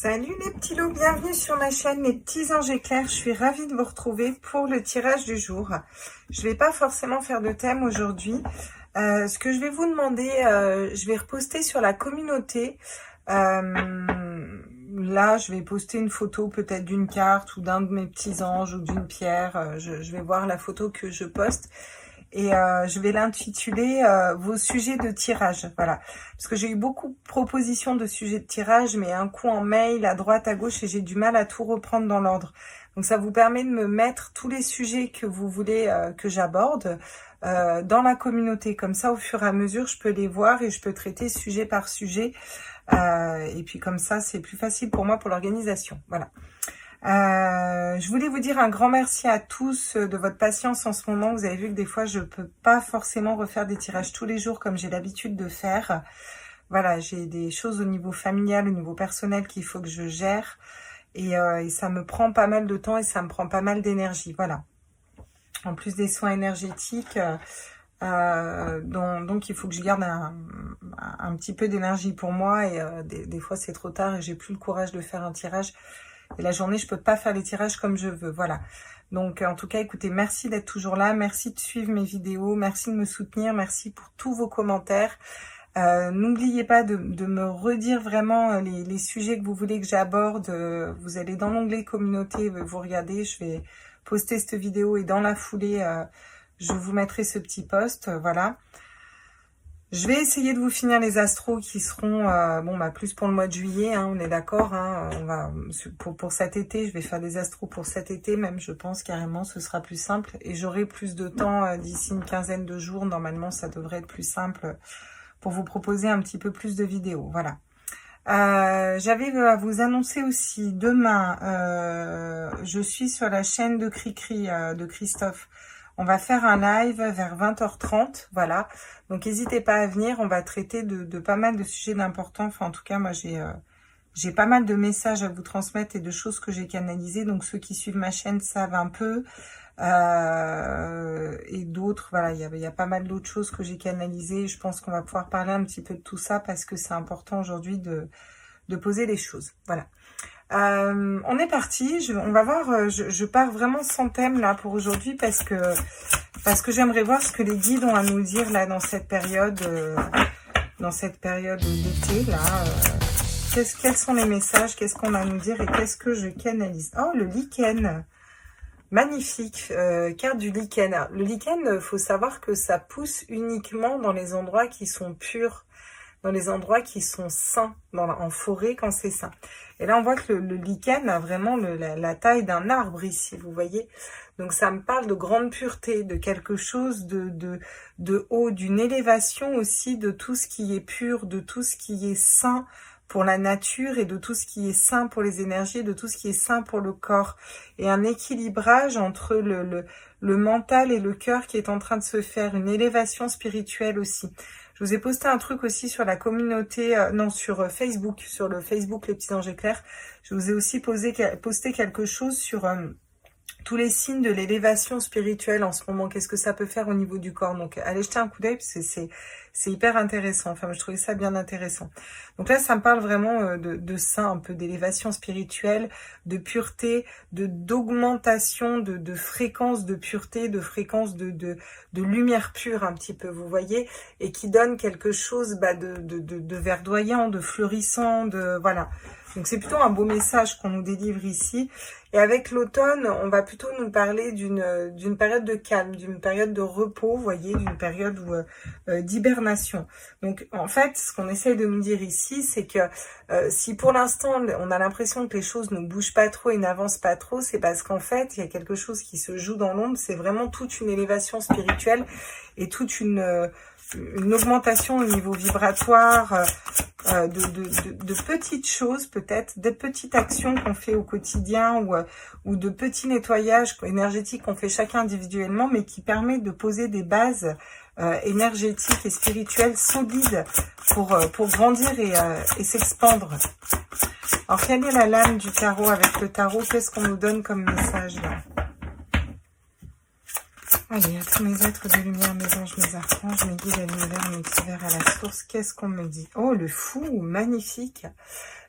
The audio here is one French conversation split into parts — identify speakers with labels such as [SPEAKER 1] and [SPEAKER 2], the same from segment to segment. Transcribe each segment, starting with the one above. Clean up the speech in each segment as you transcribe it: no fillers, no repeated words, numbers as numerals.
[SPEAKER 1] Salut les petits loups, bienvenue sur ma chaîne Les Petits Anges Éclairs. Je suis ravie de vous retrouver pour le tirage du jour. Je vais pas forcément faire de thème aujourd'hui. Ce que je vais vous demander, je vais reposter sur la communauté. Là, je vais poster une photo peut-être d'une carte ou d'un de mes petits anges ou d'une pierre. Je vais voir la photo que je poste. Et je vais l'intituler vos sujets de tirage, voilà, parce que j'ai eu beaucoup de propositions de sujets de tirage, mais un coup en mail à droite à gauche et j'ai du mal à tout reprendre dans l'ordre. Donc ça vous permet de me mettre tous les sujets que vous voulez que j'aborde dans la communauté, comme ça au fur et à mesure je peux les voir et je peux traiter sujet par sujet, et puis comme ça c'est plus facile pour moi pour l'organisation, voilà. Je voulais vous dire un grand merci à tous de votre patience en ce moment. Vous avez vu que des fois je peux pas forcément refaire des tirages tous les jours comme j'ai l'habitude de faire. Voilà, j'ai des choses au niveau familial, au niveau personnel qu'il faut que je gère, et ça me prend pas mal de temps et ça me prend pas mal d'énergie. Voilà. En plus des soins énergétiques, donc il faut que je garde un petit peu d'énergie pour moi, et des fois c'est trop tard et j'ai plus le courage de faire un tirage. Et la journée, je peux pas faire les tirages comme je veux, voilà. Donc, en tout cas, écoutez, merci d'être toujours là, merci de suivre mes vidéos, merci de me soutenir, merci pour tous vos commentaires. N'oubliez pas de me redire vraiment les sujets que vous voulez que j'aborde. Vous allez dans l'onglet communauté, vous regardez, je vais poster cette vidéo et dans la foulée, je vous mettrai ce petit post, voilà. Je vais essayer de vous finir les astros qui seront plus pour le mois de juillet, hein, on est d'accord, hein, on va pour cet été, je vais faire des astros pour cet été même, je pense carrément, ce sera plus simple et j'aurai plus de temps d'ici une quinzaine de jours, normalement ça devrait être plus simple pour vous proposer un petit peu plus de vidéos, voilà. J'avais à vous annoncer aussi demain, je suis sur la chaîne de Cricri de Christophe. On va faire un live vers 20h30, voilà. Donc, n'hésitez pas à venir. On va traiter de pas mal de sujets d'importants. Enfin, en tout cas, moi, j'ai pas mal de messages à vous transmettre et de choses que j'ai canalisées. Donc, ceux qui suivent ma chaîne savent un peu. Et d'autres, voilà, il y a pas mal d'autres choses que j'ai canalisées. Je pense qu'on va pouvoir parler un petit peu de tout ça parce que c'est important aujourd'hui de poser les choses. Voilà. On est parti, on va voir, je pars vraiment sans thème là pour aujourd'hui parce que j'aimerais voir ce que les guides ont à nous dire là dans cette période d'été là. Quels sont les messages, qu'est-ce qu'on a à nous dire et qu'est-ce que je canalise. Oh, le lichen, magnifique, carte du lichen. Alors, le lichen, faut savoir que ça pousse uniquement dans les endroits qui sont purs, dans les endroits qui sont sains, en forêt quand c'est sain. Et là, on voit que le lichen a vraiment la taille d'un arbre ici, vous voyez. Donc, ça me parle de grande pureté, de quelque chose de haut, d'une élévation aussi de tout ce qui est pur, de tout ce qui est sain pour la nature et de tout ce qui est sain pour les énergies, de tout ce qui est sain pour le corps. Et un équilibrage entre le mental et le cœur qui est en train de se faire, une élévation spirituelle aussi. Je vous ai posté un truc aussi sur la communauté, sur Facebook, sur le Facebook Les Petits Anges Éclairs. Je vous ai aussi posté quelque chose sur tous les signes de l'élévation spirituelle en ce moment. Qu'est-ce que ça peut faire au niveau du corps? Donc, allez jeter un coup d'œil, parce que c'est hyper intéressant. Enfin, je trouvais ça bien intéressant. Donc là, ça me parle vraiment de ça, un peu d'élévation spirituelle, de pureté, d'augmentation, de fréquence de pureté, de fréquence de lumière pure un petit peu, vous voyez, et qui donne quelque chose de verdoyant, de fleurissant, voilà. Donc c'est plutôt un beau message qu'on nous délivre ici. Et avec l'automne, on va plutôt nous parler d'une période de calme, d'une période de repos, vous voyez, d'une période d'hibernation. Donc en fait, ce qu'on essaye de nous dire ici, c'est que si pour l'instant on a l'impression que les choses ne bougent pas trop et n'avancent pas trop, c'est parce qu'en fait, il y a quelque chose qui se joue dans l'ombre. C'est vraiment toute une élévation spirituelle et toute une augmentation au niveau vibratoire, de petites choses peut-être, des petites actions qu'on fait au quotidien ou de petits nettoyages énergétiques qu'on fait chacun individuellement, mais qui permet de poser des bases énergétiques et spirituelles solides pour grandir et s'expandre. Alors, quelle est la lame du tarot avec le tarot? Qu'est-ce qu'on nous donne comme message là? Allez, à tous mes êtres de lumière, mes anges, mes archanges, mes guides à l'univers, mes divers à la source, qu'est-ce qu'on me dit? Oh, le fou, magnifique.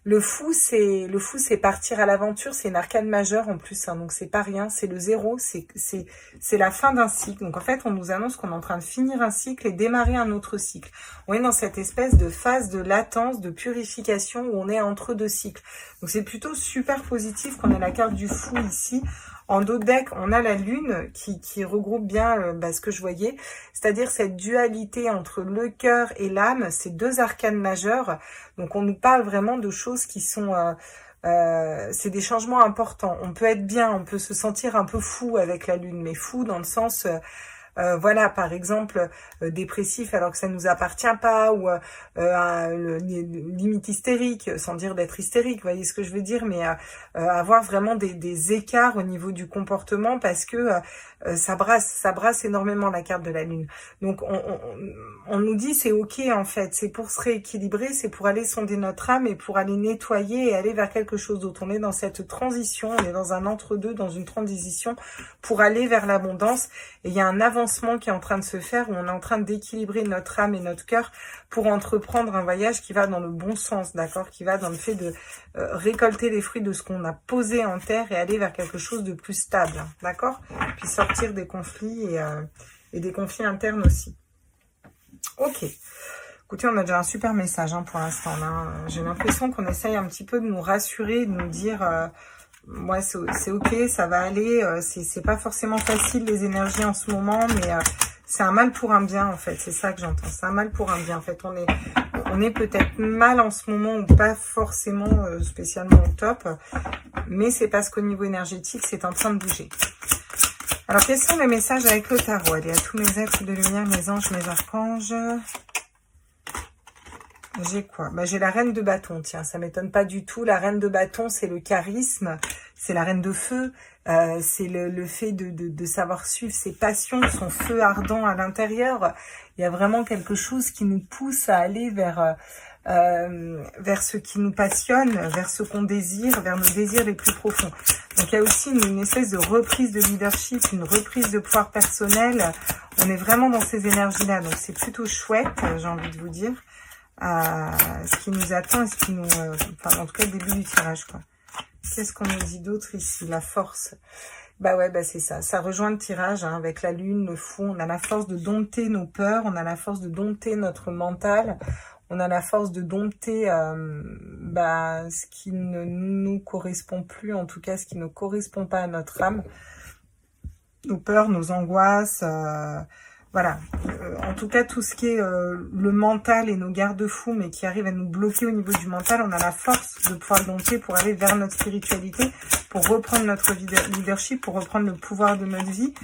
[SPEAKER 1] Le fou, c'est partir à l'aventure, c'est une arcane majeure en plus, hein, donc c'est pas rien, c'est le zéro, c'est la fin d'un cycle. Donc en fait, on nous annonce qu'on est en train de finir un cycle et démarrer un autre cycle. On est dans cette espèce de phase de latence, de purification où on est entre deux cycles. Donc c'est plutôt super positif qu'on ait la carte du fou ici. En dos de deck, on a la lune qui regroupe bien ce que je voyais, c'est-à-dire cette dualité entre le cœur et l'âme, ces deux arcanes majeures. Donc on nous parle vraiment de choses qui sont... c'est des changements importants. On peut être bien, on peut se sentir un peu fou avec la lune, mais fou dans le sens... voilà, par exemple, dépressif alors que ça ne nous appartient pas, ou limite hystérique, sans dire d'être hystérique, vous voyez ce que je veux dire, mais avoir vraiment des écarts au niveau du comportement parce que ça brasse énormément la carte de la lune. Donc on nous dit c'est ok en fait, c'est pour se rééquilibrer, c'est pour aller sonder notre âme et pour aller nettoyer et aller vers quelque chose d'autre. On est dans cette transition, on est dans un entre-deux, dans une transition pour aller vers l'abondance, et il y a un avancement qui est en train de se faire où on est en train d'équilibrer notre âme et notre cœur pour entreprendre un voyage qui va dans le bon sens, d'accord, qui va dans le fait de récolter les fruits de ce qu'on a posé en terre et aller vers quelque chose de plus stable, d'accord, puis sortir des conflits et des conflits internes aussi. Ok, écoutez, on a déjà un super message pour l'instant. J'ai l'impression qu'on essaye un petit peu de nous rassurer, de nous dire... ouais, c'est ok, ça va aller, c'est pas forcément facile les énergies en ce moment, mais c'est un mal pour un bien en fait, c'est ça que j'entends, c'est un mal pour un bien en fait. On est peut-être mal en ce moment ou pas forcément spécialement au top, mais c'est parce qu'au niveau énergétique c'est en train de bouger. Alors quels sont les messages avec le tarot? Allez, à tous mes êtres de lumière, mes anges, mes archanges. J'ai quoi? J'ai la reine de bâton, tiens, ça m'étonne pas du tout. La reine de bâton, c'est le charisme, c'est la reine de feu, c'est le fait de savoir suivre ses passions, son feu ardent à l'intérieur. Il y a vraiment quelque chose qui nous pousse à aller vers ce qui nous passionne, vers ce qu'on désire, vers nos désirs les plus profonds. Donc il y a aussi une espèce de reprise de leadership, une reprise de pouvoir personnel. On est vraiment dans ces énergies-là, donc c'est plutôt chouette, j'ai envie de vous dire. Ce qui nous attend et ce qui nous... enfin, en tout cas, le début du tirage, quoi. Qu'est-ce qu'on nous dit d'autre ici? La force. Ouais, c'est ça. Ça rejoint le tirage, avec la lune, le fou. On a la force de dompter nos peurs. On a la force de dompter notre mental. On a la force de dompter ce qui ne nous correspond plus. En tout cas, ce qui ne correspond pas à notre âme. Nos peurs, nos angoisses... voilà, en tout cas, tout ce qui est le mental et nos garde-fous, mais qui arrivent à nous bloquer au niveau du mental, on a la force de pouvoir le dompter pour aller vers notre spiritualité, pour reprendre notre leadership, pour reprendre le pouvoir de notre vie.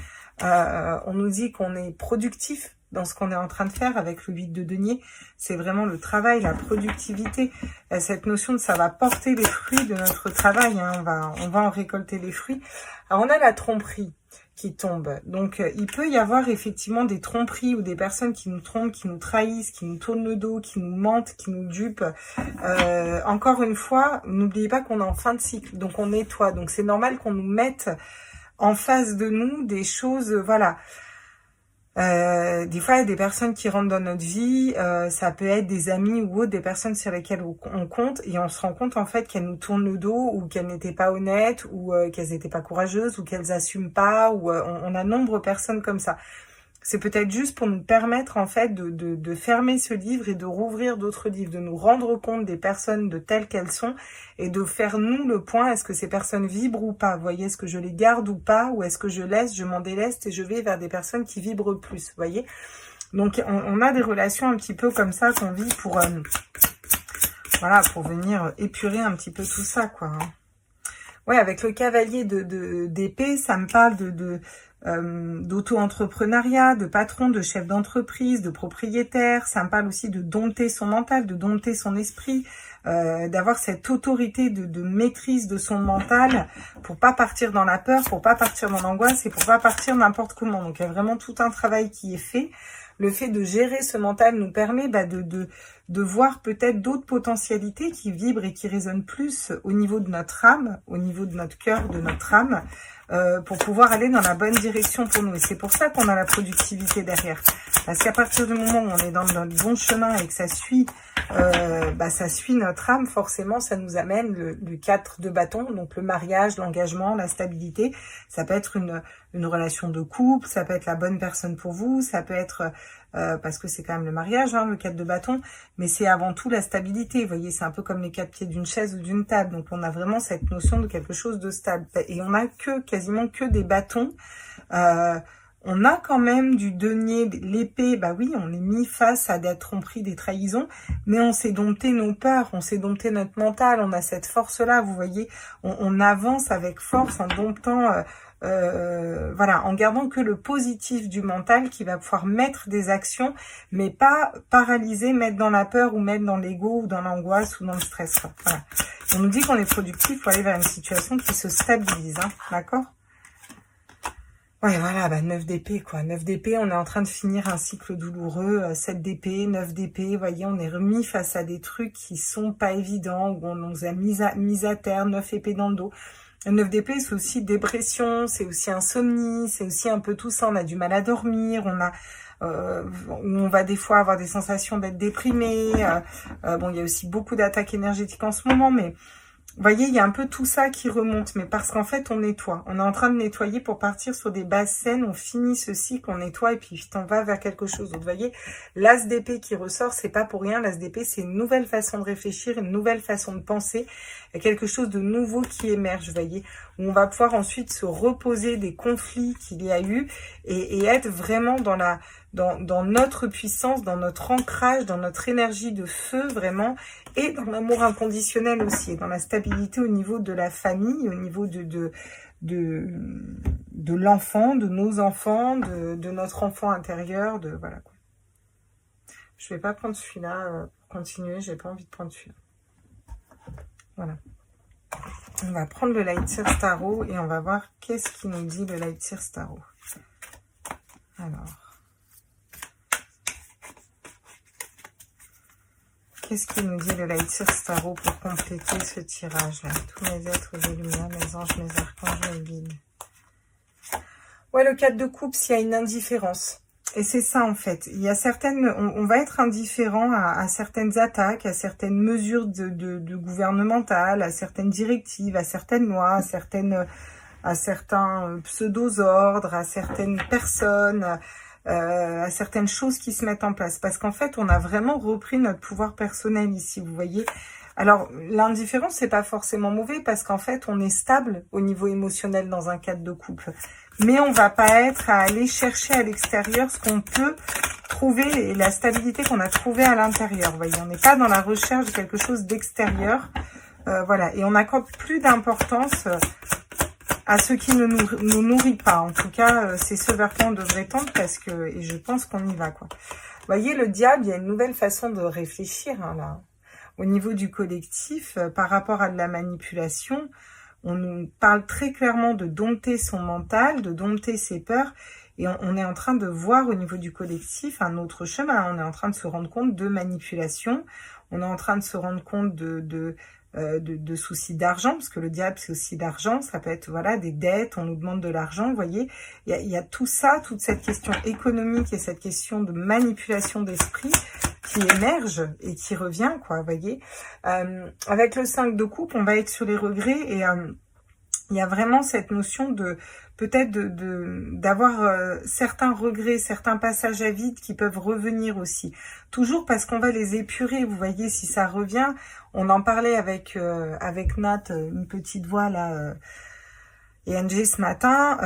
[SPEAKER 1] On nous dit qu'on est productif dans ce qu'on est en train de faire avec le 8 de denier. C'est vraiment le travail, la productivité. Cette notion de ça va porter les fruits de notre travail, on va en récolter les fruits. Alors, on a la tromperie qui tombe. Donc, il peut y avoir effectivement des tromperies ou des personnes qui nous trompent, qui nous trahissent, qui nous tournent le dos, qui nous mentent, qui nous dupent. Encore une fois, n'oubliez pas qu'on est en fin de cycle, donc on nettoie. Donc, c'est normal qu'on nous mette en face de nous des choses, voilà. Des fois, il y a des personnes qui rentrent dans notre vie, ça peut être des amis ou autres, des personnes sur lesquelles on compte, et on se rend compte en fait qu'elles nous tournent le dos, ou qu'elles n'étaient pas honnêtes, ou qu'elles n'étaient pas courageuses, ou qu'elles assument pas, ou on a nombre de personnes comme ça. C'est peut-être juste pour nous permettre en fait de fermer ce livre et de rouvrir d'autres livres, de nous rendre compte des personnes de telles qu'elles sont et de faire nous le point, est-ce que ces personnes vibrent ou pas, vous voyez, est-ce que je les garde ou pas, ou est-ce que je m'en déleste et je vais vers des personnes qui vibrent plus, vous voyez. Donc on a des relations un petit peu comme ça qu'on vit pour voilà, pour venir épurer un petit peu tout ça, quoi. Ouais, avec le cavalier d'épée, ça me parle d'auto-entrepreneuriat, de patron, de chef d'entreprise, de propriétaire. Ça me parle aussi de dompter son mental, de dompter son esprit, d'avoir cette autorité de maîtrise de son mental pour pas partir dans la peur, pour pas partir dans l'angoisse et pour pas partir n'importe comment. Donc il y a vraiment tout un travail qui est fait. Le fait de gérer ce mental nous permet de voir peut-être d'autres potentialités qui vibrent et qui résonnent plus au niveau de notre âme, au niveau de notre cœur, de notre âme, pour pouvoir aller dans la bonne direction pour nous. Et c'est pour ça qu'on a la productivité derrière. Parce qu'à partir du moment où on est dans le bon chemin et que ça suit notre âme, forcément, ça nous amène le 4 de bâton, donc le mariage, l'engagement, la stabilité. Ça peut être une relation de couple, ça peut être la bonne personne pour vous, ça peut être... parce que c'est quand même le mariage, hein, le 4 de bâton, mais c'est avant tout la stabilité. Vous voyez, c'est un peu comme les 4 pieds d'une chaise ou d'une table. Donc, on a vraiment cette notion de quelque chose de stable. Et on a quasiment que des bâtons. On a quand même du denier, l'épée, bah oui, on est mis face à des tromperies, des trahisons, mais on s'est dompté nos peurs, on s'est dompté notre mental, on a cette force-là, vous voyez, on avance avec force en domptant... voilà, en gardant que le positif du mental qui va pouvoir mettre des actions, mais pas paralyser, mettre dans la peur ou mettre dans l'ego ou dans l'angoisse ou dans le stress. Voilà. On nous dit qu'on est productif pour aller vers une situation qui se stabilise, hein, d'accord? Ouais, voilà, 9 d'épée, quoi. 9 d'épée, on est en train de finir un cycle douloureux. 7 d'épée, 9 d'épée, vous voyez, on est remis face à des trucs qui sont pas évidents, où on nous a mis à terre, 9 épées dans le dos. Le 9 d'épée, c'est aussi dépression, c'est aussi insomnie, c'est aussi un peu tout ça. On a du mal à dormir, on va des fois avoir des sensations d'être déprimé. Bon, il y a aussi beaucoup d'attaques énergétiques en ce moment, mais vous voyez, il y a un peu tout ça qui remonte. Mais parce qu'en fait, on nettoie. On est en train de nettoyer pour partir sur des bases saines. On finit ce cycle, on nettoie et puis on va vers quelque chose d'autre. Vous voyez, l'as d'épée qui ressort, c'est pas pour rien. L'as d'épée, c'est une nouvelle façon de réfléchir, une nouvelle façon de penser. Il y a quelque chose de nouveau qui émerge, vous voyez, où on va pouvoir ensuite se reposer des conflits qu'il y a eu et être vraiment dans notre puissance, dans notre ancrage, dans notre énergie de feu, vraiment, et dans l'amour inconditionnel aussi, et dans la stabilité au niveau de la famille, au niveau de l'enfant, de nos enfants, de notre enfant intérieur, voilà quoi. Je vais pas prendre celui-là pour continuer, j'ai pas envie de prendre celui-là. Voilà. On va prendre le Light Seers Tarot et on va voir qu'est-ce qu'il nous dit le Light Seers Tarot. Alors. Qu'est-ce qu'il nous dit le Light Seers Tarot pour compléter ce tirage-là? Tous mes êtres de lumière, mes anges, mes archanges, mes guides. Ouais, le 4 de coupe, s'il y a une indifférence. Et c'est ça en fait. Il y a certaines, on va être indifférent à certaines attaques, à certaines mesures de gouvernementales, à certaines directives, à certaines lois, à certains pseudo-ordres, à certaines personnes, à certaines choses qui se mettent en place. Parce qu'en fait, on a vraiment repris notre pouvoir personnel ici, vous voyez. Alors, l'indifférence, c'est pas forcément mauvais parce qu'en fait, on est stable au niveau émotionnel dans un cadre de couple. Mais on va pas être à aller chercher à l'extérieur ce qu'on peut trouver et la stabilité qu'on a trouvée à l'intérieur. Vous voyez, on n'est pas dans la recherche de quelque chose d'extérieur. Voilà, et on accorde plus d'importance à ce qui ne nous nourrit pas. En tout cas, c'est ce vers quoi on devrait tendre parce que, et je pense qu'on y va, quoi. Vous voyez, le diable, il y a une nouvelle façon de réfléchir, hein, là. Au niveau du collectif, par rapport à de la manipulation, on nous parle très clairement de dompter son mental, de dompter ses peurs, et on est en train de voir au niveau du collectif un autre chemin. On est en train de se rendre compte de manipulation, on est en train de se rendre compte de soucis d'argent, parce que le diable c'est aussi d'argent, ça peut être voilà des dettes, on nous demande de l'argent, vous voyez, il y a tout ça, toute cette question économique et cette question de manipulation d'esprit qui émerge et qui revient, quoi, vous voyez. Avec le 5 de coupe, on va être sur les regrets et il y a vraiment cette notion de peut-être d'avoir certains regrets, certains passages à vide qui peuvent revenir aussi. Toujours parce qu'on va les épurer, vous voyez, si ça revient. On en parlait avec Nat, une petite voix là, et Angie ce matin,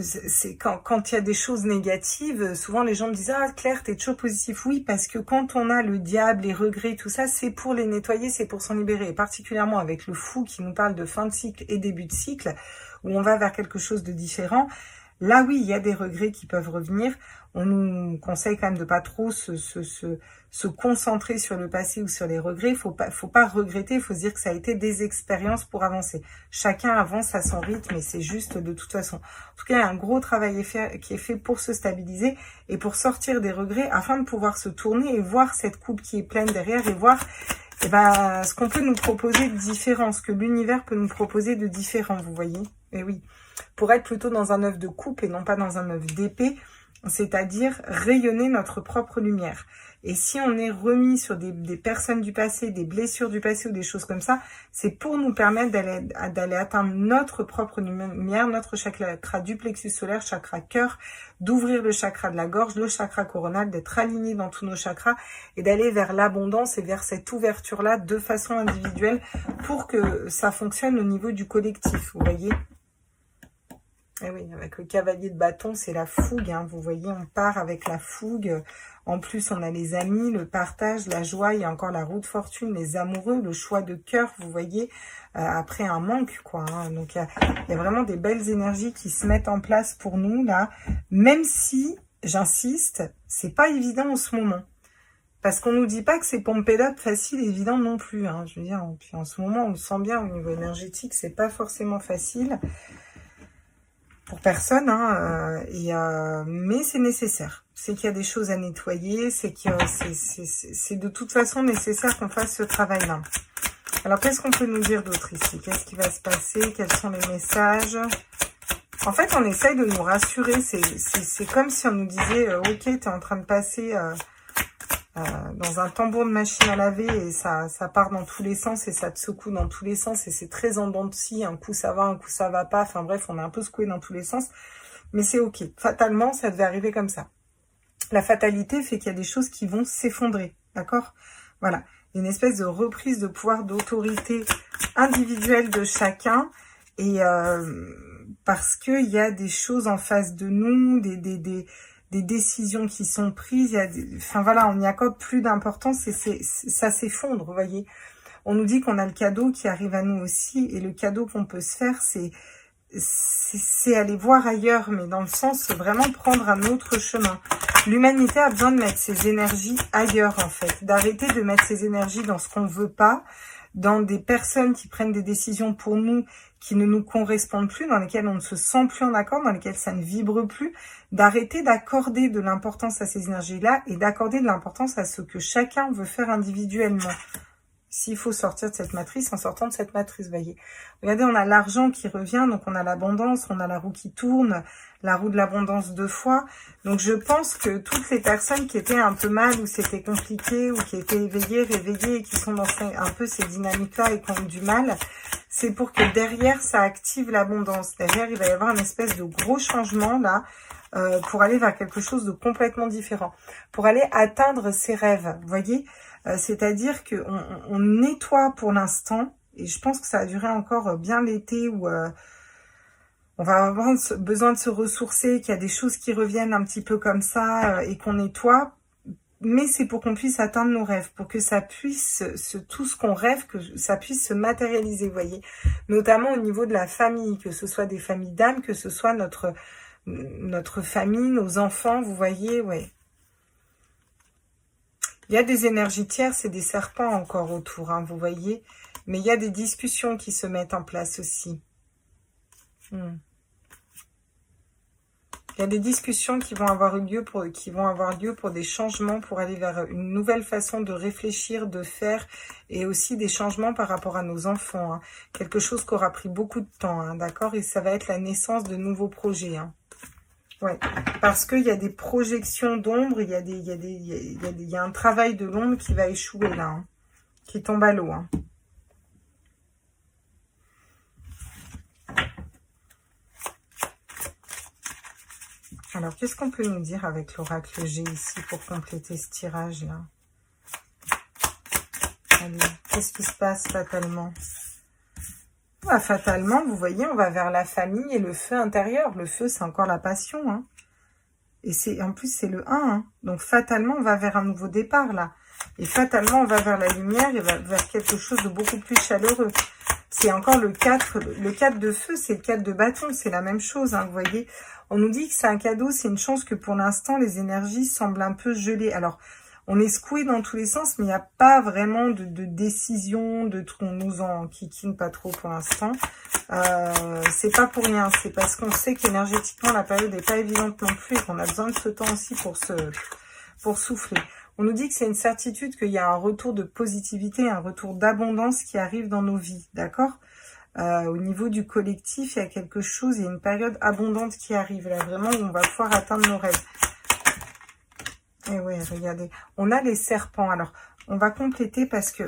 [SPEAKER 1] c'est quand il y a des choses négatives, souvent les gens me disent « Ah Claire, t'es toujours positif ». Oui, parce que quand on a le diable, les regrets, tout ça, c'est pour les nettoyer, c'est pour s'en libérer. Et particulièrement avec le fou qui nous parle de fin de cycle et début de cycle, où on va vers quelque chose de différent. Là, oui, il y a des regrets qui peuvent revenir. On nous conseille quand même de pas trop se concentrer sur le passé ou sur les regrets. Faut pas regretter, il faut se dire que ça a été des expériences pour avancer. Chacun avance à son rythme et c'est juste de toute façon. En tout cas, il y a un gros travail qui est fait pour se stabiliser et pour sortir des regrets afin de pouvoir se tourner et voir cette coupe qui est pleine derrière et voir ce qu'on peut nous proposer de différent, ce que l'univers peut nous proposer de différent, vous voyez. Et oui. pour être plutôt dans un œuf de coupe et non pas dans un œuf d'épée, c'est-à-dire rayonner notre propre lumière. Et si on est remis sur des personnes du passé, des blessures du passé ou des choses comme ça, c'est pour nous permettre d'aller atteindre notre propre lumière, notre chakra du plexus solaire, chakra cœur, d'ouvrir le chakra de la gorge, le chakra coronal, d'être aligné dans tous nos chakras et d'aller vers l'abondance et vers cette ouverture-là de façon individuelle pour que ça fonctionne au niveau du collectif, vous voyez ? Et oui, avec le cavalier de bâton, c'est la fougue, hein, vous voyez, on part avec la fougue. En plus, on a les amis, le partage, la joie, il y a encore la roue de fortune, les amoureux, le choix de cœur, vous voyez, après un manque, quoi. Hein. Donc, il y a vraiment des belles énergies qui se mettent en place pour nous, là, même si, j'insiste, c'est pas évident en ce moment. Parce qu'on nous dit pas que c'est pompé up facile et évident non plus. Hein. Je veux dire, puis en ce moment, on le sent bien au niveau énergétique, c'est pas forcément facile. Pour personne, hein, mais c'est nécessaire. C'est qu'il y a des choses à nettoyer, c'est de toute façon nécessaire qu'on fasse ce travail-là. Alors, qu'est-ce qu'on peut nous dire d'autre ici? Qu'est-ce qui va se passer? Quels sont les messages? En fait, on essaye de nous rassurer. C'est comme si on nous disait, ok, tu es en train de passer dans un tambour de machine à laver et ça part dans tous les sens et ça te secoue dans tous les sens et c'est très en dents de scie, un coup ça va, un coup ça va pas, enfin bref, on est un peu secoué dans tous les sens, mais c'est ok. Fatalement, ça devait arriver comme ça. La fatalité fait qu'il y a des choses qui vont s'effondrer, d'accord? Voilà, une espèce de reprise de pouvoir, d'autorité individuelle de chacun et parce qu'il y a des choses en face de nous, des décisions qui sont prises, enfin voilà, on n'y accorde plus d'importance et ça s'effondre, vous voyez. On nous dit qu'on a le cadeau qui arrive à nous aussi, et le cadeau qu'on peut se faire, c'est aller voir ailleurs, mais dans le sens vraiment prendre un autre chemin. L'humanité a besoin de mettre ses énergies ailleurs, en fait, d'arrêter de mettre ses énergies dans ce qu'on veut pas, dans des personnes qui prennent des décisions pour nous, qui ne nous correspondent plus, dans lesquelles on ne se sent plus en accord, dans lesquelles ça ne vibre plus, d'arrêter d'accorder de l'importance à ces énergies-là et d'accorder de l'importance à ce que chacun veut faire individuellement. S'il faut sortir de cette matrice, en sortant de cette matrice, voyez. Regardez, on a l'argent qui revient, donc on a l'abondance, on a la roue qui tourne, la roue de l'abondance 2 fois. Donc je pense que toutes les personnes qui étaient un peu mal, ou c'était compliqué, ou qui étaient éveillées, réveillées, et qui sont dans un peu ces dynamiques-là et qui ont du mal, c'est pour que derrière, ça active l'abondance. Derrière, il va y avoir une espèce de gros changement, là, pour aller vers quelque chose de complètement différent. Pour aller atteindre ses rêves, vous voyez. C'est-à-dire qu'on nettoie pour l'instant, et je pense que ça va durer encore bien l'été où on va avoir besoin de se ressourcer, qu'il y a des choses qui reviennent un petit peu comme ça et qu'on nettoie, mais c'est pour qu'on puisse atteindre nos rêves, pour que ça puisse, tout ce qu'on rêve, que ça puisse se matérialiser, vous voyez, notamment au niveau de la famille, que ce soit des familles d'âme, que ce soit notre famille, nos enfants, vous voyez, ouais. Il y a des énergies tierces et des serpents encore autour, hein, vous voyez. Mais il y a des discussions qui se mettent en place aussi. Il y a des discussions qui vont avoir lieu pour des changements, pour aller vers une nouvelle façon de réfléchir, de faire, et aussi des changements par rapport à nos enfants. Hein. Quelque chose qui aura pris beaucoup de temps, hein, d'accord? Et ça va être la naissance de nouveaux projets. Hein. Ouais, parce qu'il y a des projections d'ombre, il y a un travail de l'ombre qui va échouer là, hein, qui tombe à l'eau. Hein. Alors, qu'est-ce qu'on peut nous dire avec l'oracle G ici pour compléter ce tirage-là? Allez, qu'est-ce qui se passe fatalement? Bah, fatalement, vous voyez, on va vers la famille et le feu intérieur. Le feu, c'est encore la passion. Hein. Et en plus, c'est le 1. Hein. Donc, fatalement, on va vers un nouveau départ, là. Et fatalement, on va vers la lumière et vers quelque chose de beaucoup plus chaleureux. C'est encore le 4. Le 4 de feu, c'est le 4 de bâton. C'est la même chose, hein, vous voyez. On nous dit que c'est un cadeau, c'est une chance que pour l'instant, les énergies semblent un peu gelées. Alors, on est secoué dans tous les sens, mais il n'y a pas vraiment de décision, de trucs, on nous en kikine pas trop pour l'instant. C'est pas pour rien, c'est parce qu'on sait qu'énergétiquement, la période n'est pas évidente non plus et qu'on a besoin de ce temps aussi pour souffler. On nous dit que c'est une certitude qu'il y a un retour de positivité, un retour d'abondance qui arrive dans nos vies, d'accord ? Au niveau du collectif, il y a quelque chose, il y a une période abondante qui arrive là, vraiment, où on va pouvoir atteindre nos rêves. Et ouais, regardez, on a les serpents. Alors, on va compléter parce que...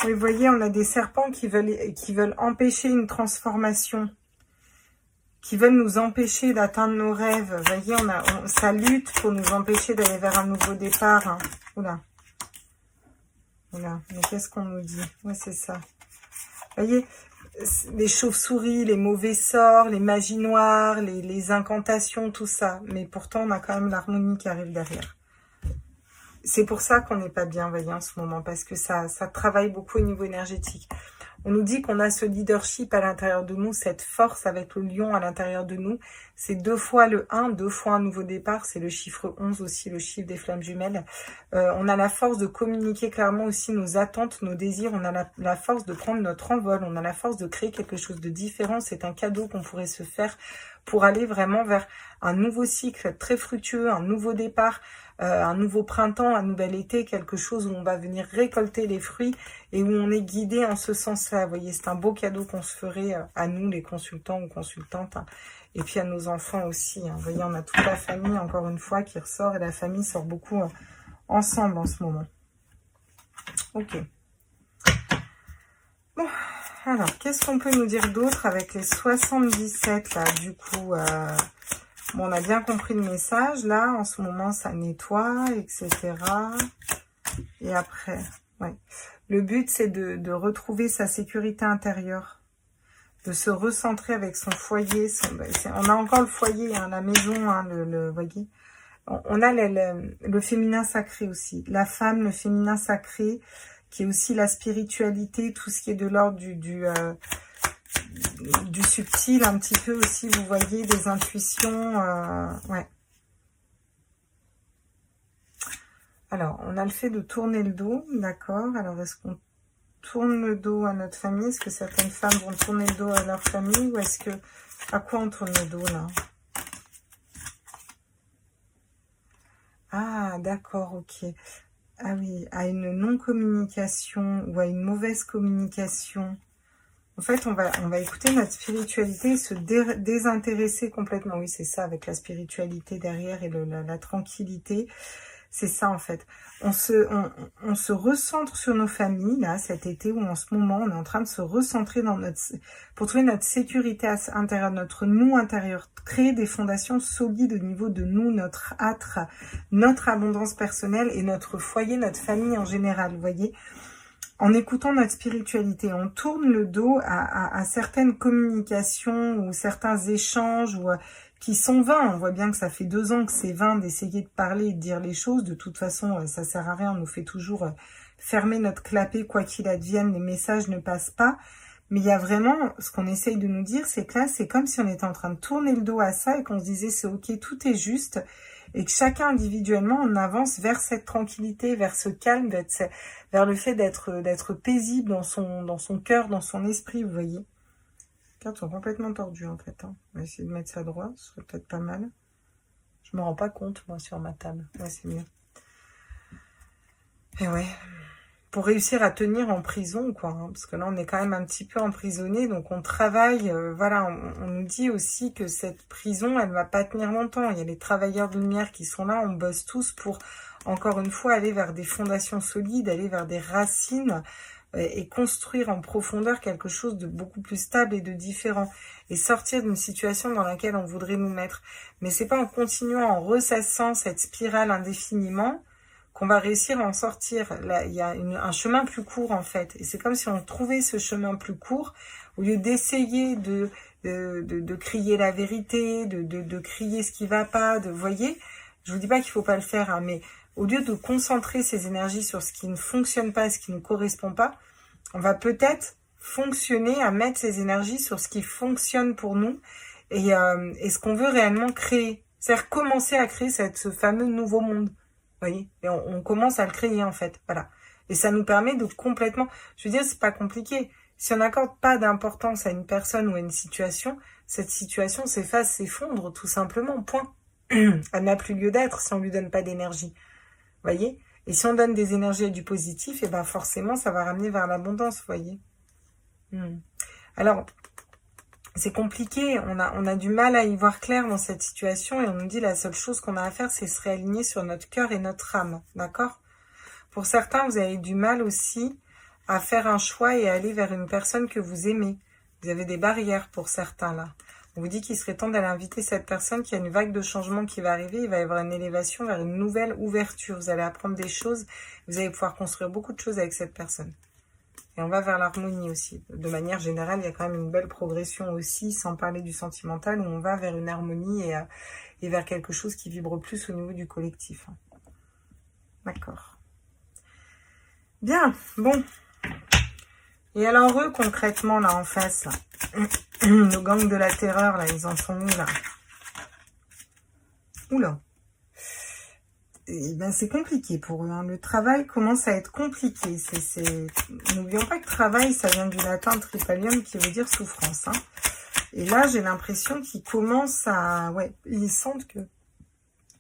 [SPEAKER 1] Oui, vous voyez, on a des serpents qui veulent empêcher une transformation, qui veulent nous empêcher d'atteindre nos rêves. Vous voyez, ça lutte pour nous empêcher d'aller vers un nouveau départ. Hein. Oula. Oula, mais qu'est-ce qu'on nous dit? Ouais, c'est ça. Vous voyez, les chauves-souris, les mauvais sorts, les magies noires, les incantations, tout ça. Mais pourtant, on a quand même l'harmonie qui arrive derrière. C'est pour ça qu'on n'est pas bien, vous voyez, en ce moment, parce que ça travaille beaucoup au niveau énergétique. On nous dit qu'on a ce leadership à l'intérieur de nous, cette force avec le lion à l'intérieur de nous. C'est 2 fois le 1, 2 fois un nouveau départ. C'est le chiffre 11 aussi, le chiffre des flammes jumelles. On a la force de communiquer clairement aussi nos attentes, nos désirs. On a la force de prendre notre envol. On a la force de créer quelque chose de différent. C'est un cadeau qu'on pourrait se faire pour aller vraiment vers un nouveau cycle très fructueux, un nouveau départ, un nouveau printemps, un nouvel été, quelque chose où on va venir récolter les fruits et où on est guidé en ce sens-là. Vous voyez, c'est un beau cadeau qu'on se ferait à nous, les consultants ou consultantes, hein, et puis à nos enfants aussi. Hein. Vous voyez, on a toute la famille, encore une fois, qui ressort, et la famille sort beaucoup ensemble en ce moment. Ok. Bon, alors, qu'est-ce qu'on peut nous dire d'autre avec les 77, là, du coup bon, on a bien compris le message. Là, en ce moment, ça nettoie, etc. Et après, ouais. Le but, c'est de retrouver sa sécurité intérieure. De se recentrer avec son foyer. On a encore le foyer, hein, la maison, hein, vous voyez. On a le féminin sacré aussi. La femme, le féminin sacré, qui est aussi la spiritualité, tout ce qui est de l'ordre du subtil, un petit peu aussi, vous voyez, des intuitions, ouais. Alors, on a le fait de tourner le dos, d'accord. Alors, est-ce qu'on tourne le dos à notre famille? Est-ce que certaines femmes vont tourner le dos à leur famille? Ou est-ce que... À quoi on tourne le dos, là? Ah, d'accord, ok. Ah oui, à une non-communication ou à une mauvaise communication. En fait, on va écouter notre spiritualité et se désintéresser complètement. Oui, c'est ça, avec la spiritualité derrière et la tranquillité. C'est ça, en fait. On se recentre sur nos familles, là, cet été, où en ce moment, on est en train de se recentrer pour trouver notre sécurité intérieure, notre nous intérieur, créer des fondations solides au niveau de nous, notre âtre, notre abondance personnelle et notre foyer, notre famille en général, vous voyez. En écoutant notre spiritualité, on tourne le dos à certaines communications ou certains échanges qui sont vains. On voit bien que ça fait 2 ans que c'est vain d'essayer de parler et de dire les choses. De toute façon, ça sert à rien. On nous fait toujours fermer notre clapet, quoi qu'il advienne. Les messages ne passent pas. Mais il y a vraiment, ce qu'on essaye de nous dire, c'est que là, c'est comme si on était en train de tourner le dos à ça et qu'on se disait c'est ok, tout est juste. Et que chacun individuellement, on avance vers cette tranquillité, vers ce calme, vers le fait d'être paisible dans son cœur, dans son esprit, vous voyez. Les cartes sont complètement tordues en fait. Hein. On va essayer de mettre ça droit, ce serait peut-être pas mal. Je me rends pas compte, moi, sur ma table. Ouais, c'est mieux. Et ouais, pour réussir à tenir en prison, quoi. Hein, parce que là, on est quand même un petit peu emprisonné, donc on travaille. Voilà, on nous dit aussi que cette prison, elle va pas tenir longtemps. Il y a les travailleurs de lumière qui sont là, on bosse tous pour, encore une fois, aller vers des fondations solides, aller vers des racines et construire en profondeur quelque chose de beaucoup plus stable et de différent. Et sortir d'une situation dans laquelle on voudrait nous mettre. Mais c'est pas en continuant, en ressassant cette spirale indéfiniment qu'on va réussir à en sortir. Là, il y a un chemin plus court, en fait. Et c'est comme si on trouvait ce chemin plus court, au lieu d'essayer de crier la vérité, de crier ce qui va pas, vous voyez, je vous dis pas qu'il faut pas le faire, hein, mais au lieu de concentrer ses énergies sur ce qui ne fonctionne pas, ce qui ne correspond pas, on va peut-être fonctionner à mettre ses énergies sur ce qui fonctionne pour nous et ce qu'on veut réellement créer. C'est-à-dire commencer à créer ce fameux nouveau monde. Vous voyez, et on commence à le créer en fait, voilà. Et ça nous permet de complètement, je veux dire, c'est pas compliqué. Si on n'accorde pas d'importance à une personne ou à une situation, cette situation s'efface, s'effondre tout simplement, point. Elle n'a plus lieu d'être si on lui donne pas d'énergie. voyez? Et si on donne des énergies et du positif, et ben forcément, ça va ramener vers l'abondance, vous voyez? Alors, c'est compliqué, on a du mal à y voir clair dans cette situation, et on nous dit la seule chose qu'on a à faire, c'est se réaligner sur notre cœur et notre âme, d'accord? Pour certains, vous avez du mal aussi à faire un choix et à aller vers une personne que vous aimez. Vous avez des barrières pour certains, là. On vous dit qu'il serait temps d'aller inviter cette personne, qu'il y a une vague de changement qui va arriver, il va y avoir une élévation vers une nouvelle ouverture. Vous allez apprendre des choses, vous allez pouvoir construire beaucoup de choses avec cette personne. Et on va vers l'harmonie aussi. De manière générale, il y a quand même une belle progression aussi, sans parler du sentimental, où on va vers une harmonie et vers quelque chose qui vibre plus au niveau du collectif. D'accord. Bien, bon. Et alors eux, concrètement, là, en face, là, nos gangs de la terreur, là, ils en sont où, là? Oula. Eh ben, c'est compliqué pour eux, hein. Le travail commence à être compliqué. N'oublions pas que travail, ça vient du latin tripalium, qui veut dire souffrance, hein. Et là, j'ai l'impression qu'ils commencent à... Ouais, ils sentent que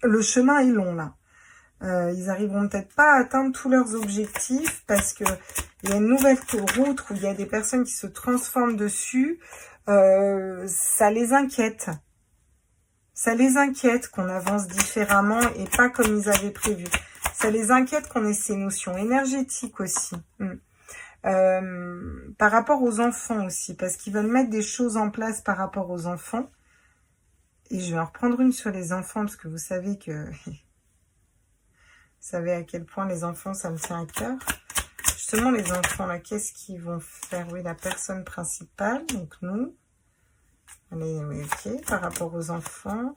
[SPEAKER 1] le chemin est long, là. Ils arriveront peut-être pas à atteindre tous leurs objectifs parce que il y a une nouvelle route où il y a des personnes qui se transforment dessus. Ça les inquiète. Ça les inquiète qu'on avance différemment et pas comme ils avaient prévu. Ça les inquiète qu'on ait ces notions énergétiques aussi. Par rapport aux enfants aussi, parce qu'ils veulent mettre des choses en place par rapport aux enfants. Et je vais en reprendre une sur les enfants parce que vous savez que... Vous savez à quel point les enfants, ça me tient à cœur. Justement, les enfants, là, qu'est-ce qu'ils vont faire? Oui, la personne principale, donc nous. Allez, oui, ok, par rapport aux enfants.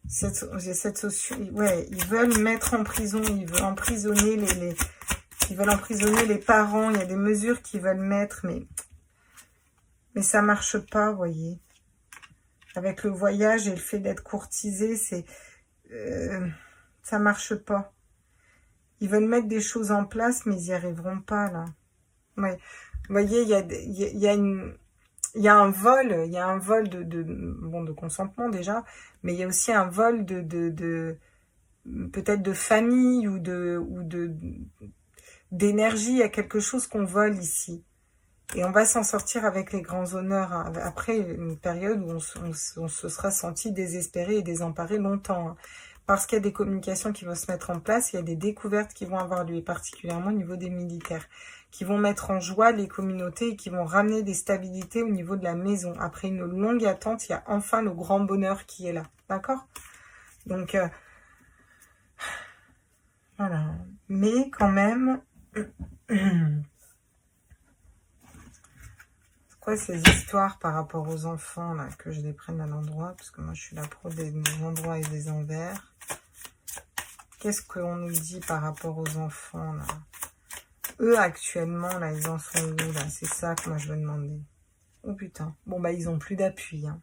[SPEAKER 1] J'ai cette notion, ouais, ils veulent mettre en prison, ils veulent emprisonner ils veulent emprisonner les parents. Il y a des mesures qu'ils veulent mettre, mais ça marche pas, vous voyez. Avec le voyage et le fait d'être courtisé, ça marche pas. Ils veulent mettre des choses en place, mais ils n'y arriveront pas, là. Ouais. Vous voyez, il y a un vol de consentement déjà, mais il y a aussi un vol peut-être de famille ou d'énergie. Il y a quelque chose qu'on vole ici. Et on va s'en sortir avec les grands honneurs, hein, après une période où on se sera senti désespéré et désemparé longtemps, hein, parce qu'il y a des communications qui vont se mettre en place, il y a des découvertes qui vont avoir lieu, particulièrement au niveau des militaires, qui vont mettre en joie les communautés et qui vont ramener des stabilités au niveau de la maison. Après une longue attente, il y a enfin le grand bonheur qui est là, d'accord? Donc, voilà. Mais quand même... Quoi ces histoires par rapport aux enfants, là, que je les prenne à l'endroit, parce que moi je suis la pro des endroits et des envers. Qu'est-ce qu'on nous dit par rapport aux enfants, là? Eux, actuellement, là, ils en sont où, là? C'est ça que moi je veux demander. Oh putain. Bon, bah, ils ont plus d'appui, hein.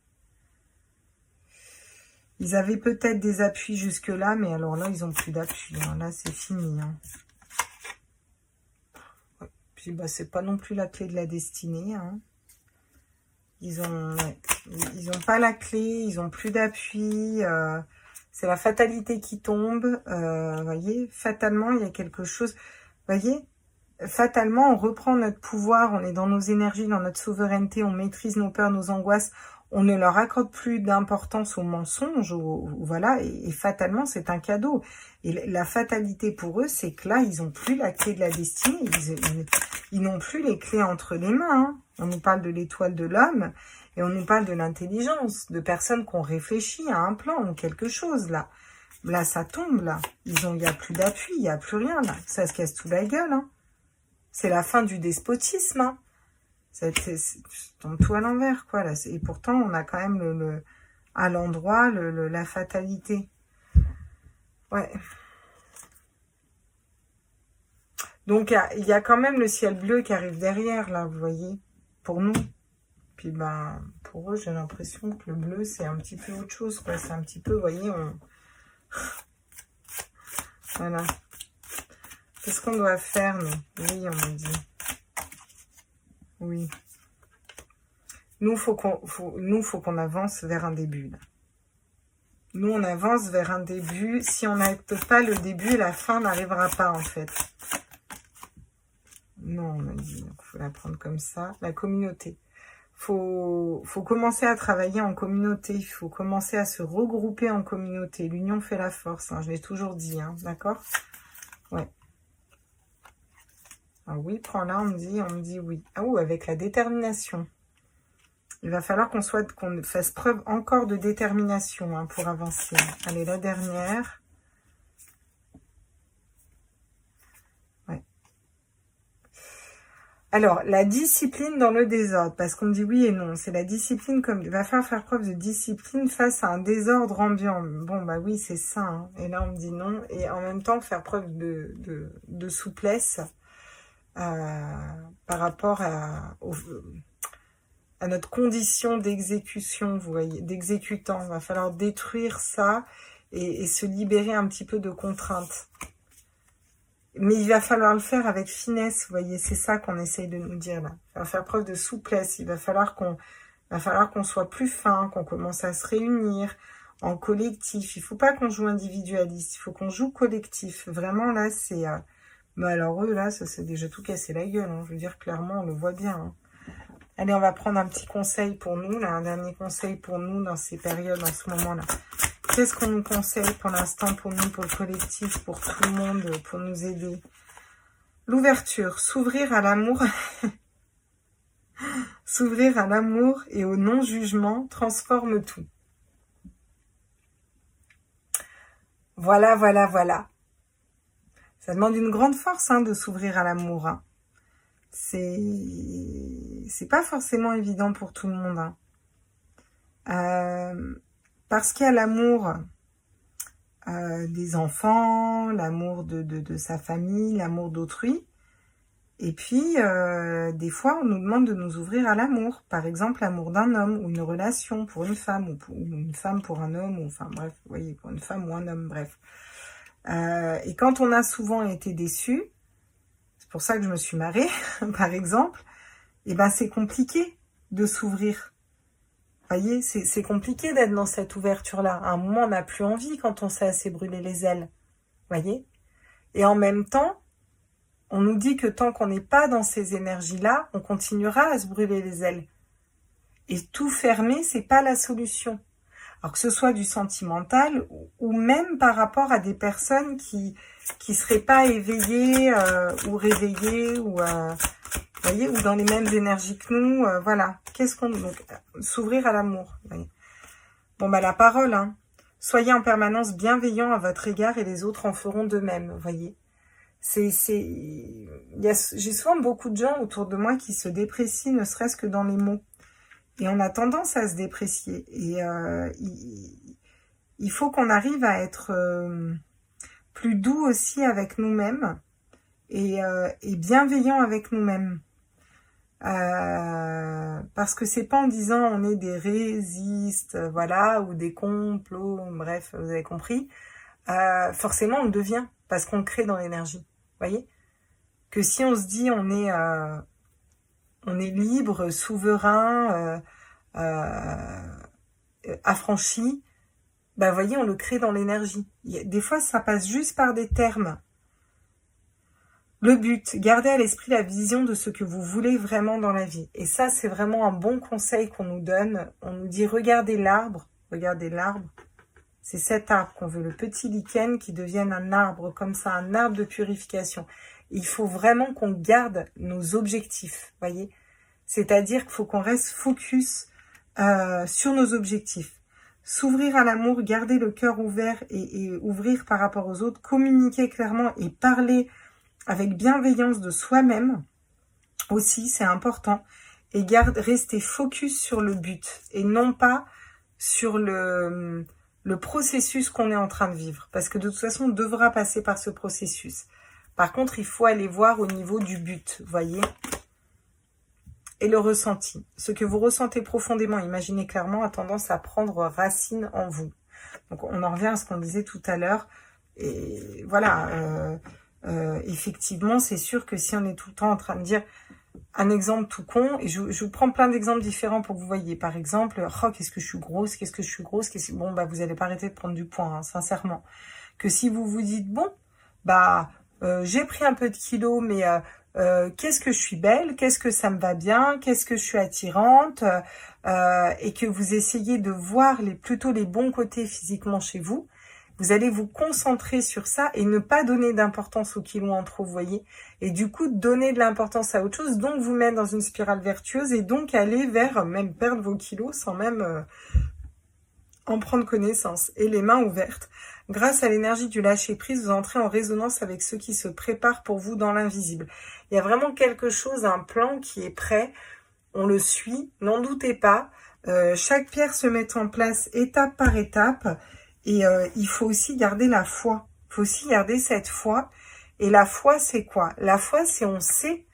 [SPEAKER 1] Ils avaient peut-être des appuis jusque-là, mais alors là, ils ont plus d'appui, hein. Là, c'est fini, hein. Ouais. Puis, bah, c'est pas non plus la clé de la destinée, hein. Ils ont pas la clé, ils ont plus d'appui, c'est la fatalité qui tombe, voyez, fatalement, il y a quelque chose, voyez, fatalement, on reprend notre pouvoir, on est dans nos énergies, dans notre souveraineté, on maîtrise nos peurs, nos angoisses, on ne leur accorde plus d'importance aux mensonges, voilà, et fatalement, c'est un cadeau. Et la fatalité pour eux, c'est que là, ils n'ont plus la clé de la destinée, ils n'ont plus les clés entre les mains, hein. On nous parle de l'étoile de l'homme et on nous parle de l'intelligence, de personnes qui ont réfléchi à un plan ou quelque chose, là. Là, ça tombe, là. Il n'y a plus d'appui, il n'y a plus rien, là. Ça se casse tout la gueule, hein. C'est la fin du despotisme, hein. C'est tout à l'envers, quoi, là. Et pourtant, on a quand même à l'endroit la fatalité. Ouais. Donc, il y a quand même le ciel bleu qui arrive derrière, là, vous voyez, pour nous. Puis, ben, pour eux, j'ai l'impression que le bleu, c'est un petit peu autre chose, quoi. C'est un petit peu, vous voyez, Voilà. Qu'est-ce qu'on doit faire, nous? Oui, on me dit. Oui. Nous, faut qu'on avance vers un début, là. Nous, on avance vers un début. Si on n'acte pas le début, la fin n'arrivera pas, en fait. Non, on a dit, il faut la prendre comme ça. La communauté. Faut commencer à travailler en communauté. Il faut commencer à se regrouper en communauté. L'union fait la force, hein, je l'ai toujours dit, hein, d'accord? Ouais. Ah oui, prends-la, on me dit oui. Ah oui, avec la détermination. Il va falloir qu'on fasse preuve encore de détermination, hein, pour avancer. Allez, la dernière. Ouais. Alors, la discipline dans le désordre, parce qu'on me dit oui et non. C'est la discipline, comme il va falloir faire preuve de discipline face à un désordre ambiant. Bon, bah oui, c'est ça. Hein. Et là, on me dit non. Et en même temps, faire preuve de souplesse par rapport à notre condition d'exécution, vous voyez, d'exécutant. Il va falloir détruire ça et se libérer un petit peu de contraintes. Mais il va falloir le faire avec finesse, vous voyez, c'est ça qu'on essaye de nous dire là. Il va faire preuve de souplesse, il va falloir qu'on soit plus fin, qu'on commence à se réunir en collectif. Il ne faut pas qu'on joue individualiste, il faut qu'on joue collectif. Vraiment là, c'est... bah alors eux là, ça c'est déjà tout cassé la gueule, hein. Je veux dire, clairement, on le voit bien. Hein. Allez, on va prendre un petit conseil pour nous, là, un dernier conseil pour nous dans ces périodes, en ce moment-là. Qu'est-ce qu'on nous conseille pour l'instant, pour nous, pour le collectif, pour tout le monde, pour nous aider? L'ouverture, s'ouvrir à l'amour, s'ouvrir à l'amour et au non-jugement transforme tout. Voilà, voilà, voilà. Ça demande une grande force, hein, de s'ouvrir à l'amour. Hein. C'est pas forcément évident pour tout le monde. Hein. Parce qu'il y a l'amour des enfants, l'amour de sa famille, l'amour d'autrui. Et puis, des fois, on nous demande de nous ouvrir à l'amour. Par exemple, l'amour d'un homme ou une relation pour une femme ou une femme pour un homme. Ou, enfin, bref, vous voyez, pour une femme ou un homme, bref. Et quand on a souvent été déçu, c'est pour ça que je me suis marrée, par exemple, et ben c'est compliqué de s'ouvrir. Vous voyez, c'est compliqué d'être dans cette ouverture-là. À un moment, on n'a plus envie quand on s'est assez brûlé les ailes. Vous voyez? Et en même temps, on nous dit que tant qu'on n'est pas dans ces énergies-là, on continuera à se brûler les ailes. Et tout fermer, c'est pas la solution. Alors que ce soit du sentimental ou même par rapport à des personnes qui seraient pas éveillées ou réveillées ou vous voyez, ou dans les mêmes énergies que nous, voilà. Qu'est-ce qu'on donc s'ouvrir à l'amour. Bon bah la parole, hein. Soyez en permanence bienveillant à votre égard et les autres en feront de même, vous voyez. J'ai souvent beaucoup de gens autour de moi qui se déprécient, ne serait-ce que dans les mots. Et on a tendance à se déprécier. Et il faut qu'on arrive à être plus doux aussi avec nous-mêmes et bienveillant avec nous-mêmes. Parce que c'est pas en disant on est des résistes, voilà, ou des complots, bref, vous avez compris. Forcément, on le devient parce qu'on le crée dans l'énergie. Vous voyez? Que si on se dit on est libre, souverain, affranchi, bah vous voyez, on le crée dans l'énergie. Des fois, ça passe juste par des termes. Le but, gardez à l'esprit la vision de ce que vous voulez vraiment dans la vie. Et ça, c'est vraiment un bon conseil qu'on nous donne. On nous dit, regardez l'arbre. C'est cet arbre qu'on veut, le petit lichen qui devienne un arbre, comme ça, un arbre de purification. Il faut vraiment qu'on garde nos objectifs, voyez. C'est-à-dire qu'il faut qu'on reste focus sur nos objectifs. S'ouvrir à l'amour, garder le cœur ouvert et ouvrir par rapport aux autres, communiquer clairement et parler avec bienveillance de soi-même aussi, c'est important. Et rester focus sur le but et non pas sur le processus qu'on est en train de vivre. Parce que de toute façon, on devra passer par ce processus. Par contre, il faut aller voir au niveau du but, voyez. Et le ressenti. Ce que vous ressentez profondément, imaginez clairement, a tendance à prendre racine en vous. Donc, on en revient à ce qu'on disait tout à l'heure. Et voilà, effectivement, c'est sûr que si on est tout le temps en train de dire un exemple tout con, et je vous prends plein d'exemples différents pour que vous voyez. Par exemple, oh, qu'est-ce que je suis grosse, qu'est-ce que je suis grosse, bon, bah, vous n'allez pas arrêter de prendre du poids, hein, sincèrement. Que si vous vous dites, bon, bah, j'ai pris un peu de kilos, mais qu'est-ce que je suis belle, qu'est-ce que ça me va bien, qu'est-ce que je suis attirante, et que vous essayez de voir plutôt les bons côtés physiquement chez vous, vous allez vous concentrer sur ça et ne pas donner d'importance aux kilos en trop, vous voyez. Et du coup, donner de l'importance à autre chose, donc vous mettre dans une spirale vertueuse et donc aller vers même perdre vos kilos sans même en prendre connaissance. Et les mains ouvertes. Grâce à l'énergie du lâcher-prise, vous entrez en résonance avec ceux qui se préparent pour vous dans l'invisible. Il y a vraiment quelque chose, un plan qui est prêt. On le suit, n'en doutez pas. Chaque pierre se met en place étape par étape. Et il faut aussi garder la foi. Il faut aussi garder cette foi. Et la foi, c'est quoi? La foi, c'est on sait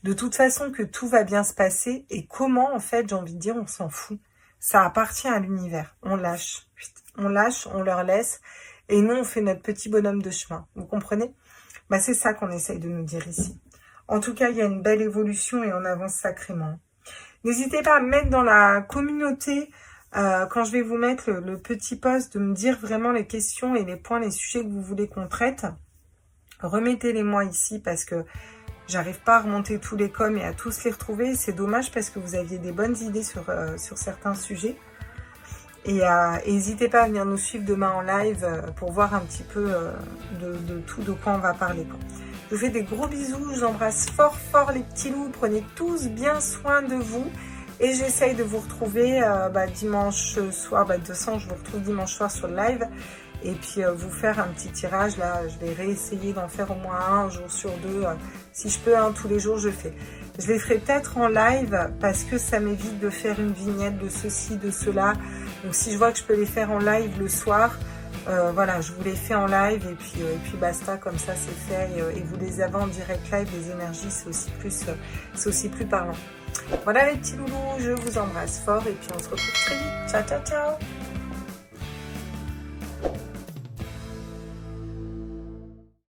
[SPEAKER 1] de toute façon que tout va bien se passer. Et comment, en fait, j'ai envie de dire, on s'en fout. Ça appartient à l'univers. On lâche. On lâche, on leur laisse. Et nous, on fait notre petit bonhomme de chemin. Vous comprenez? Bah, c'est ça qu'on essaye de nous dire ici. En tout cas, il y a une belle évolution et on avance sacrément. N'hésitez pas à me mettre dans la communauté... quand je vais vous mettre le petit post, de me dire vraiment les questions et les points, les sujets que vous voulez qu'on traite. Remettez-les moi ici parce que j'arrive pas à remonter tous les coms et à tous les retrouver. C'est dommage parce que vous aviez des bonnes idées sur certains sujets. Et n'hésitez pas à venir nous suivre demain en live pour voir un petit peu de tout, de quoi on va parler. Je vous fais des gros bisous, je vous embrasse fort fort les petits loups. Prenez tous bien soin de vous. Et j'essaye de vous retrouver dimanche soir. De toute façon, je vous retrouve dimanche soir sur le live. Et puis, vous faire un petit tirage. Là, je vais réessayer d'en faire au moins un jour sur deux. Si je peux, tous les jours, je fais. Je les ferai peut-être en live parce que ça m'évite de faire une vignette de ceci, de cela. Donc, si je vois que je peux les faire en live le soir, voilà, je vous les fais en live. Et puis basta, comme ça, c'est fait. Et vous les avez en direct live. Les énergies, c'est aussi plus parlant. Voilà les petits loulous, je vous embrasse fort et puis on se retrouve très vite. Ciao, ciao, ciao!